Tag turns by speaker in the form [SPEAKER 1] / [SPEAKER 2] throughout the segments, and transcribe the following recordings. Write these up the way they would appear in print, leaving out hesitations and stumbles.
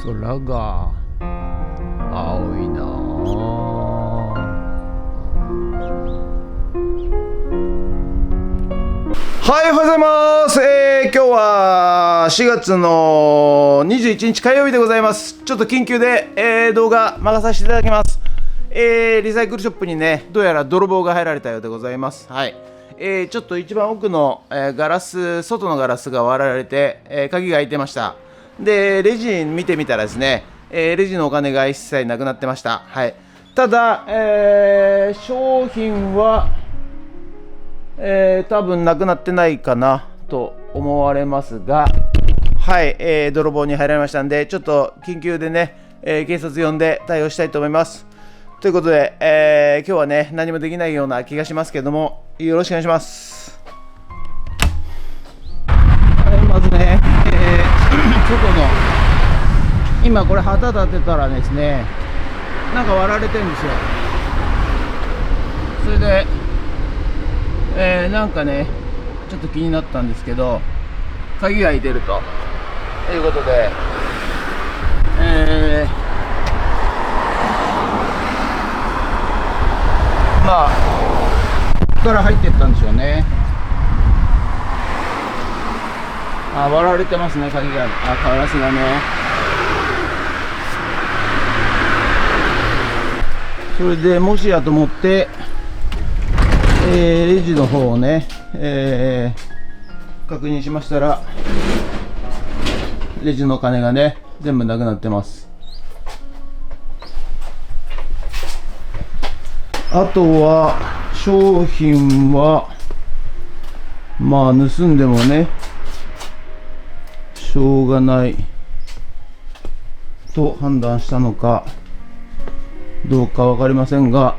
[SPEAKER 1] 空が青いなはい、おはようございます。今日は4月の21日火曜日でございます。ちょっと緊急で、動画任させていただきます。リサイクルショップにね、どうやら泥棒が入られたようでございます。はい。ちょっと一番奥の、ガラス、外のガラスが割られて、鍵が開いてました。で、レジ見てみたらですね、レジのお金が一切なくなってました。はい。ただ、商品は、多分なくなってないかなと思われますが、はい、泥棒に入られましたんで、ちょっと緊急でね、警察呼んで対応したいと思います。ということで、今日はね、何もできないような気がしますけども、よろしくお願いします。はい、まずね、外の、今これ旗立てたらですね、なんか割られてるんですよ。それで、なんかね、ちょっと気になったんですけど、鍵が開いてるということで、まあ、ここから入っていったんでしょうね。割られてますね、鍵が、ガラスがね。それでもしやと思って、レジの方をね、確認しましたら、レジの金がね、全部なくなってます。あとは商品はまあ盗んでもねしょうがないと判断したのかどうか分かりませんが、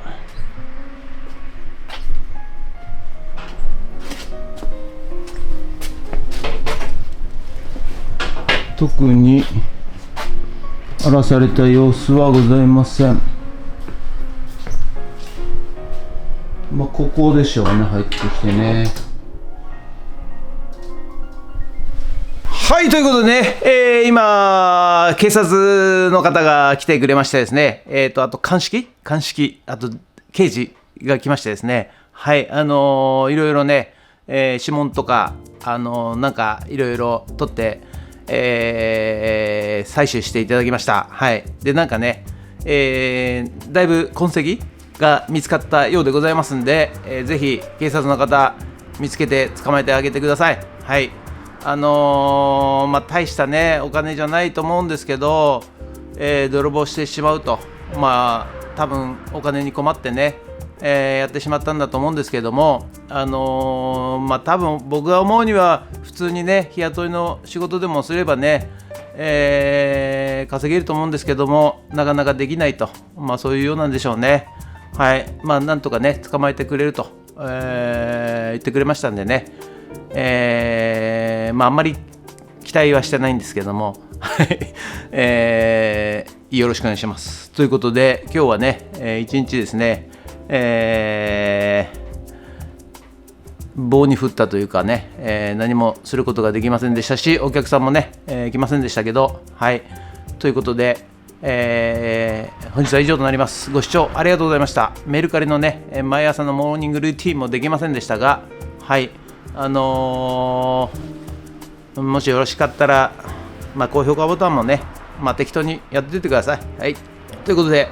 [SPEAKER 1] 特に荒らされた様子はございません。まあ、ここでしょうね、入ってきてね。はい、ということでね、今、警察の方が来てくれましてですね、あと鑑識、あと刑事が来ましてですね、はい、いろいろね、指紋とか、なんかいろいろ取って、採取していただきました。はい、で、なんかね、だいぶ痕跡が見つかったようでございますんで、ぜひ警察の方見つけて捕まえてあげてください。はい、まあ、大したねお金じゃないと思うんですけど、泥棒してしまうと、まあ多分お金に困ってね、やってしまったんだと思うんですけども、まあ多分僕が思うには普通にね日雇いの仕事でもすればね、稼げると思うんですけども、なかなかできないと、まあそういうようなんでしょうね。はい、まあなんとかね捕まえてくれると、言ってくれましたんでね、まああんまり期待はしてないんですけども、はい、よろしくお願いします。ということで今日はね、一日ですね、棒に振ったというかね、何もすることができませんでしたし、お客さんもね、来ませんでしたけど、はい、ということで、本日は以上となります。ご視聴ありがとうございました。メルカリのね、毎朝のモーニングルーティンもできませんでしたが、はい、もしよろしかったら、まあ、高評価ボタンもね、まあ、適当にやっていってください。はい、ということで、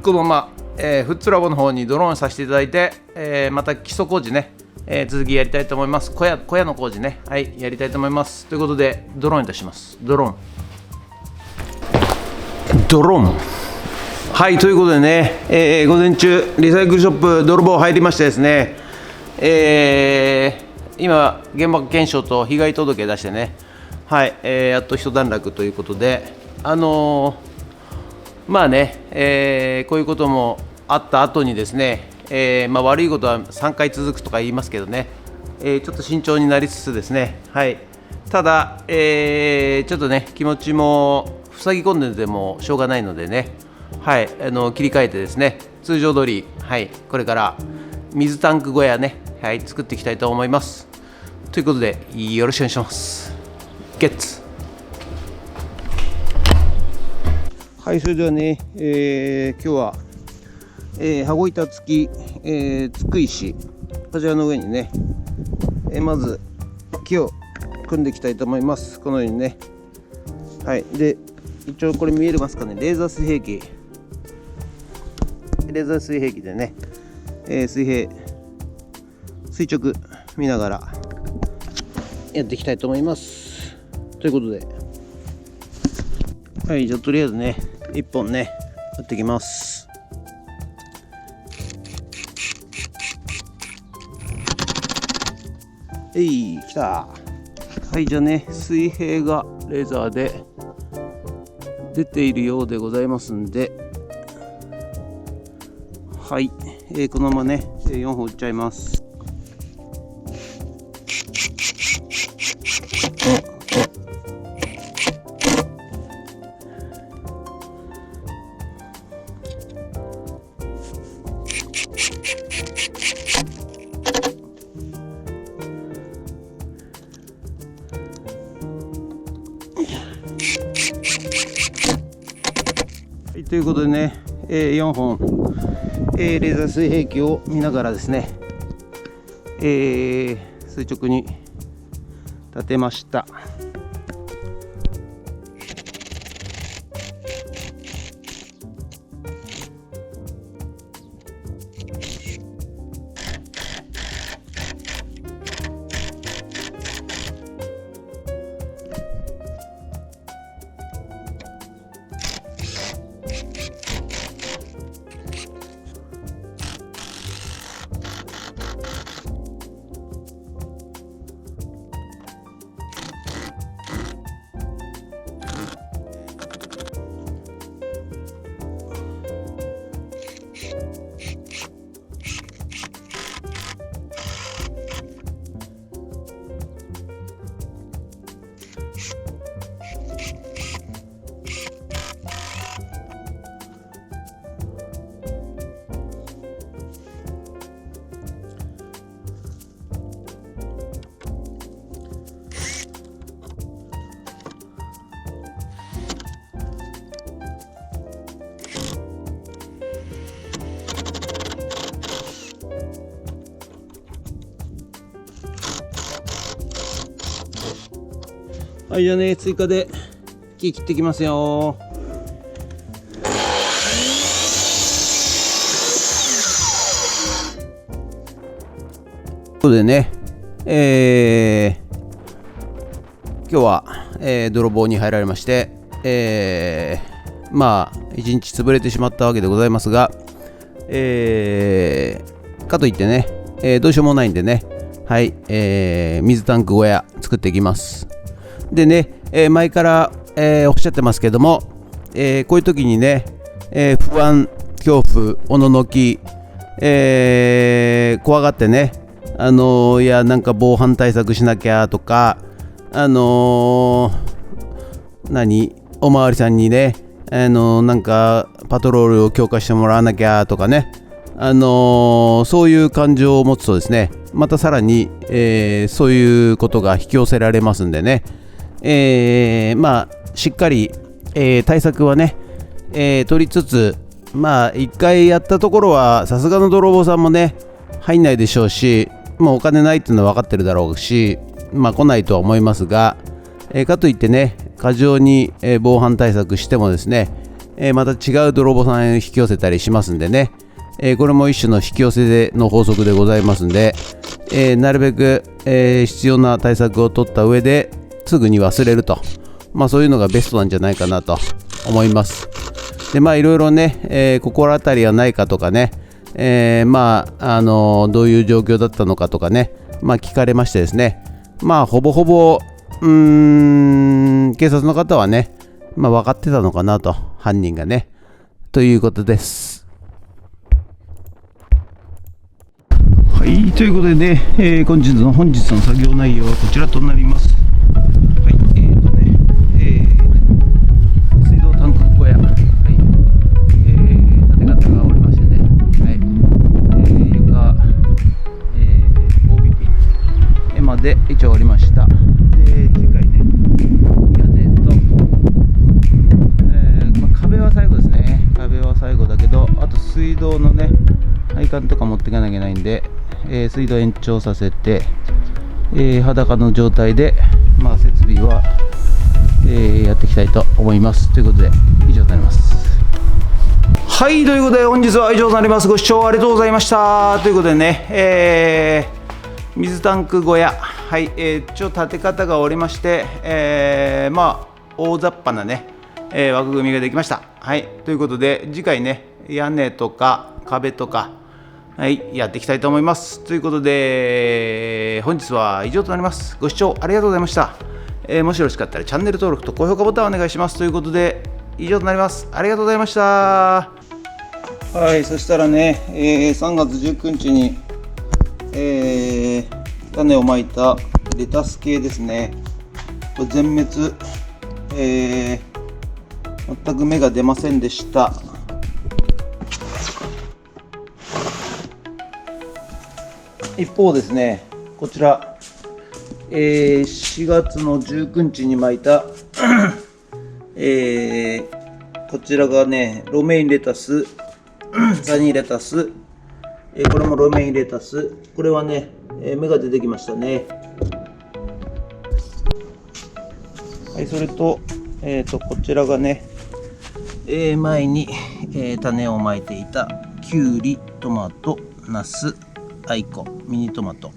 [SPEAKER 1] このまま、フッツラボの方にドローンさせていただいて、また基礎工事ね、続きやりたいと思います。小屋の工事ね、はい、やりたいと思います。ということで、ドローンいたします。ドローン。はい、ということでね、午前中、リサイクルショップ、泥棒入りましてですね、今、現場検証と被害届出してね、はい、やっと一段落ということで、まあね、こういうこともあった後にですね、まあ、悪いことは3回続くとか言いますけどね、ちょっと慎重になりつつですね、はい、ただ、ちょっとね、気持ちも塞ぎ込んでてもしょうがないのでね、はい、切り替えてですね、通常通り、はい、これから水タンク小屋ね、はい、作っていきたいと思います。ということで、よろしくお願いします。ゲッツはい、それではね、今日は、羽子板付き、つく石、こちらの上にね、まず木を組んでいきたいと思います。このようにね。はい。で、一応これ見えますかね、レーザー水平器。レーザー水平器でね、垂直見ながらやっていきたいと思います。ということで、はい、じゃあとりあえずね、1本ね、やっていきます。来た。はい、じゃあね、水平がレーザーで出ているようでございますんで、はい、このままね、4本打っちゃいます。ということでね、4本、レーザー水平器を見ながらですね、垂直に立てました。はい、じゃあね、追加で木切ってきますよ。ということでね、今日は、泥棒に入られまして、まあ一日潰れてしまったわけでございますが、かといってね、どうしようもないんでね、はい、水タンク小屋作っていきます。でね、前から、おっしゃってますけども、こういう時にね、不安、恐怖、おののき、怖がってね、いやなんか防犯対策しなきゃとか、おまわりさんにね、なんかパトロールを強化してもらわなきゃとかね、そういう感情を持つとですね、またさらに、そういうことが引き寄せられますんでね、まあしっかり、対策はね、取りつつ、まあ一回やったところはさすがの泥棒さんもね入んないでしょうし、もうお金ないっていうのは分かってるだろうし、まあ来ないとは思いますが、かといってね過剰に、防犯対策してもですね、また違う泥棒さんを引き寄せたりしますんでね、これも一種の引き寄せの法則でございますんで、なるべく、必要な対策を取った上ですぐに忘れると、まあそういうのがベストなんじゃないかなと思います。でまあいろいろね、心当たりはないかとかね、まあどういう状況だったのかとかね、まあ聞かれましてですね、まあほぼほぼ警察の方はね、まあ分かってたのかなと、犯人がね、ということです。はい、ということでね、本日の作業内容はこちらとなります。はい、水道タンク小屋、はい、建て方がおりましてね、はい、床、大引きまで一応おりました。で、次回ね、屋根と、まあ、壁は最水道のね配管とか持っていかなきゃいけないんで、水道延長させて、裸の状態で、設備は、やっていきたいと思います。ということで以上になります。はい、ということで本日は以上となります。ご視聴ありがとうございました。ということでね、水タンク小屋、はい、一応建て方がおりまして、大雑把なね、枠組みができました。はい、ということで次回ね、屋根とか壁とか、はい、やっていきたいと思います。ということで本日は以上となります。ご視聴ありがとうございました。もしよろしかったらチャンネル登録と高評価ボタンをお願いします。ということで以上となります。ありがとうございました。はい、そしたらね、3月19日に、種をまいたレタス系ですね。これ全滅、全く芽が出ませんでした。一方ですね、こちら、4月の19日にまいた、こちらがね、ロメインレタス、サニーレタス、これもロメインレタス、これはね、芽が出てきましたね。はい、それと、こちらがね、前に、種をまいていたきゅうり、トマト、ナス、アイコ、ミニトマト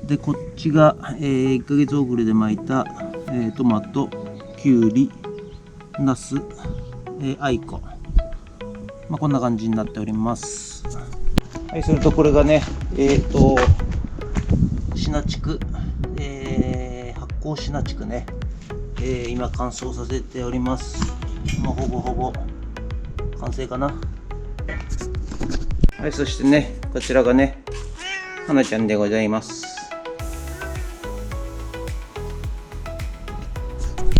[SPEAKER 1] で、こっちが、1ヶ月遅れでまいた、トマト、きゅうり、ナス、アイコ、こんな感じになっております。はい、それとこれがね、シナチク、発酵シナチクね、今乾燥させております。ほぼほぼ完成かな。はい、そしてね、こちらがね、花ちゃんでございます。